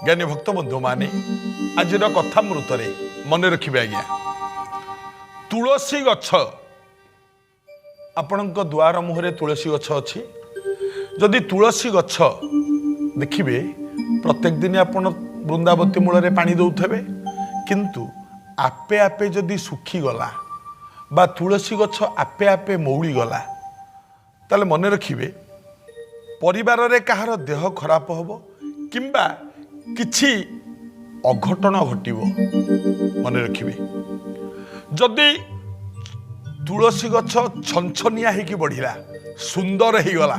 ज्ञानी भक्त बंधु माने आज कथामृत मन रखिए आज्ञा तुलसी गछ आपण द्वार मुहरे तुलसी गछ अच्छी जदि तुलसी गछ देखिए प्रत्येक दिन आपण वृंदावती मूल पानी दौथे किंतु आपे आपे जदि सुखी गला बा तुलसी गछ आपे आपे मौली गला ताले मन रखिए परिवार रे कहार देह खराब होबो किंबा किछि अघटन घटिबो मन रखिए जदि तुलसी गछ छनछनिया होगी बढ़िला सुंदर हो गला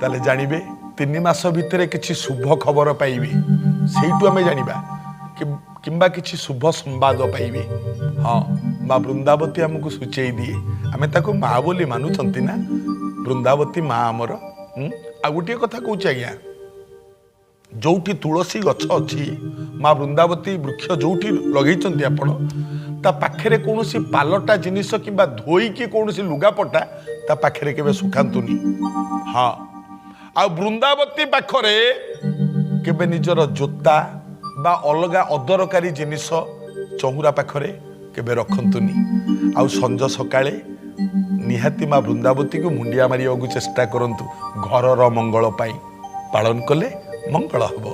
ताले जानिबे 3 मास भितर किछि शुभ खबर पाइबे सेइटु आमे जानिबा किंबा किछि शुभ संवाद पाइबे। हाँ माँ वृंदावती आमको सूचई दिए आमे ताको माँ बोली मानुछंती ना वृंदावती माँ आमर आ गोटे कथा कहूँ आज्ञा जोठी तुलसी गछ अच्छी माँ वृंदावती वृक्ष जोठी लगे आपण ता पाखरे कौन सी पालटा जिनिस किंबा धोईकी कौन सी लुगापटा ता पाखरे केबे सुखांतुनी। हाँ आ वृंदावती पाखरे केबे निजर जोता बा अलगा अदरकारी जिनिस चौरा पाखरे केबे रखंतुनी। आ संज सकाळे निहाती माँ वृंदावती को मुंडिया मारिया चेष्टा करंतु घरर मंगल पाई पालन कले मंगल हबो।